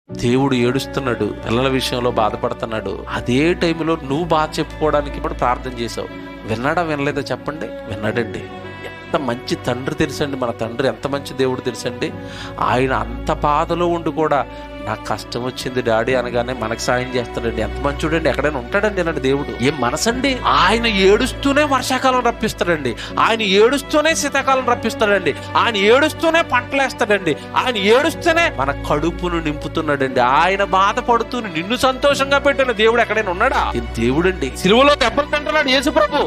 దేవుడు ఏడుస్తున్నాడు, పిల్లల విషయంలో బాధపడుతున్నాడు. అదే టైంలో నువ్వు బాధ చెప్పుకోవడానికి ఇప్పుడు ప్రార్థన చేసావు. విన్నాడా వినలేదా చెప్పండి? విన్నాడండి. ఎంత మంచి తండ్రి తెలుసండి, మన తండ్రి ఎంత మంచి దేవుడు తెలుసండి. ఆయన అంత బాధలో ఉండి కూడా నాకు కష్టం వచ్చింది డాడీ అనగానే మనకు సాయం చేస్తాడండి. ఎంత మంచోడండి, ఎక్కడైనా ఉంటాడండి ఇలాంటి దేవుడు. ఏం మనసండి. ఆయన ఏడుస్తూనే వర్షాకాలం రప్పిస్తాడండి, ఆయన ఏడుస్తూనే శీతాకాలం రప్పిస్తాడండి, ఆయన ఏడుస్తూనే పంటలేస్తాడండి, ఆయన ఏడుస్తూనే మన కడుపును నింపుతున్నాడండి. ఆయన బాధపడుతూ నిన్ను సంతోషంగా పెట్టిన దేవుడు ఎక్కడైనా ఉన్నాడా? ఈ దేవుడండి. సిలువలో దెబ్బలు తింటున్నాడు యేసు ప్రభు,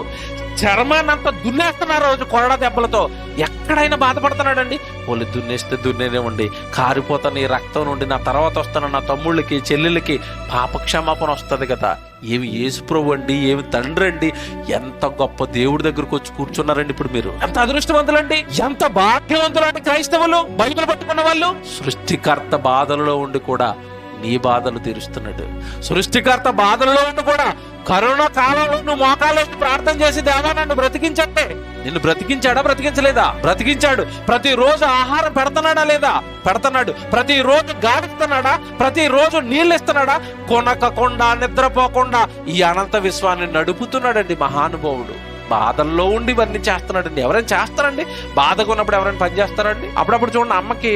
చర్మాన్ని అంతా దున్నేస్తున్నారు రోజు కొరడా దెబ్బలతో. ఎక్కడైనా బాధపడుతున్నాడండి? వాళ్ళు దున్నేస్తే దున్నేనేవ్వండి, కారిపోతాను ఈ రక్తం నుండి, నా తర్వాత వస్తాను నా తమ్ముళ్ళకి చెల్లెళ్ళకి పాపక్షమాపణ వస్తుంది కదా. ఏమి యేసు ప్రభు అండి, ఏమి తండ్రి అండి. ఎంత గొప్ప దేవుడి దగ్గరకు వచ్చి కూర్చున్నారండి ఇప్పుడు మీరు. ఎంత అదృష్టవంతులండి, ఎంత భాగ్యవంతులండి క్రైస్తవులు, బైబిల్ పట్టుకున్న వాళ్ళు. సృష్టికర్త బాధలలో ఉండి కూడా నీ బాధలు తీరుస్తున్నాడు. సృష్టికర్త బాధలలో ఉండి కూడా కరోనా కాలంలో నువ్వు మోకాళ్ళకి ప్రార్థన చేసి దేవా నన్ను బ్రతికించంటే నిన్ను బ్రతికించాడా? బ్రతికించలేదా? బ్రతికించాడు. ప్రతిరోజు ఆహారం పెడుతున్నాడా లేదా? పెడుతున్నాడు. ప్రతిరోజు గాలిస్తున్నాడా? ప్రతిరోజు నీళ్ళు ఇస్తున్నాడా? కొనకకుండా నిద్రపోకుండా ఈ అనంత విశ్వాన్ని నడుపుతున్నాడండి మహానుభావుడు. బాధల్లో ఉండి ఇవన్నీ చేస్తున్నాడండి. ఎవరైనా చేస్తారండి? బాధగా ఉన్నప్పుడు ఎవరైనా పని చేస్తారండి? అప్పుడప్పుడు చూడండి, అమ్మకి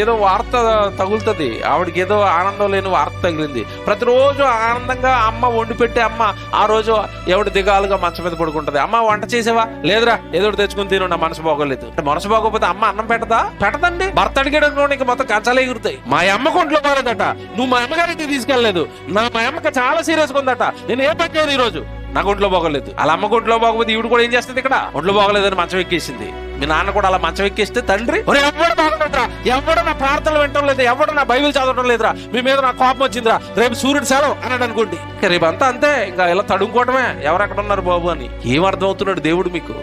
ఏదో వార్త తగులుతుంది, ఆవిడకి ఏదో ఆనందం లేని వార్త తగిలింది. ప్రతిరోజు ఆనందంగా అమ్మ వండి పెట్టి అమ్మ ఆ రోజు ఎవడు దిగాలుగా మంచం మీద పడుకుంటది. అమ్మ వంట చేసేవా? లేదురా, ఏదో తెచ్చుకుని తిను, నా మనసు బాగోలేదు. మనసు బాగోకపోతే అమ్మ అన్నం పెట్టదండి. భర్త అడిగడానికి మొత్తం కంచాలు ఎగురుతాయి. మా అమ్మ ఒంట్లో బాగలేదట, నువ్వు మా అమ్మగారికి తీసుకెళ్లలేదు, మా అమ్మకి చాలా సీరియస్గా ఉందట, నేను ఏ పని చేయను ఈ రోజు, నాకు ఒంట్లో బాగోలేదు. అలా అమ్మ ఒంట్లో బాగోపోతే ఈవిడ కూడా ఏం చేస్తుంది? ఇక్కడ ఒంట్లో బాగోలేదని మంచం ఎక్కేసింది. మీ నాన్న కూడా అలా మంచం ఎక్కేస్తే తండ్రి ఎవడు బాగోలేదురా, ఎవడు నా ప్రార్థనలు వింటం లేదు, ఎవడు నా బైబిల్ చదవడం లేదురా, మీ మీద నా కోపం వచ్చిందిరా, రేపు సూర్యుడు సెలవు అన్నాడు అనుకోండి, ఇంకా రేపు అంతా అంతే, ఇంకా ఇలా తడుముకోవటమే, ఎవరు ఎక్కడ ఉన్నారు బాబు అని. ఏం అర్థమవుతున్నాడు దేవుడు మీకు?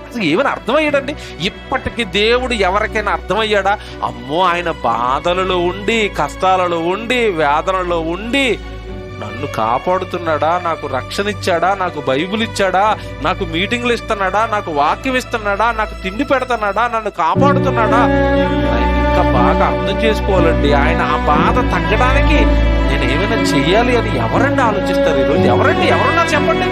అసలు ఏమైనా అర్థమయ్యాడండి? ఇప్పటికీ దేవుడు ఎవరికైనా అర్థమయ్యాడా? అమ్మో, ఆయన బాధలలో ఉండి, కష్టాలలో ఉండి, వేదనలో ఉండి నన్ను కాపాడుతున్నాడా, నాకు రక్షణ ఇచ్చాడా, నాకు బైబిల్ ఇచ్చాడా, నాకు మీటింగ్లు ఇస్తున్నాడా, నాకు వాక్యం ఇస్తున్నాడా, నాకు తిండి పెడుతున్నాడా, నన్ను కాపాడుతున్నాడా, ఇంకా బాగా అర్థం చేసుకోవాలండి. ఆయన ఆ బాధ తగ్గడానికి నేను ఏమైనా చెయ్యాలి అని ఎవరండి ఆలోచిస్తారు ఈరోజు? ఎవరున్నారు చెప్పండి.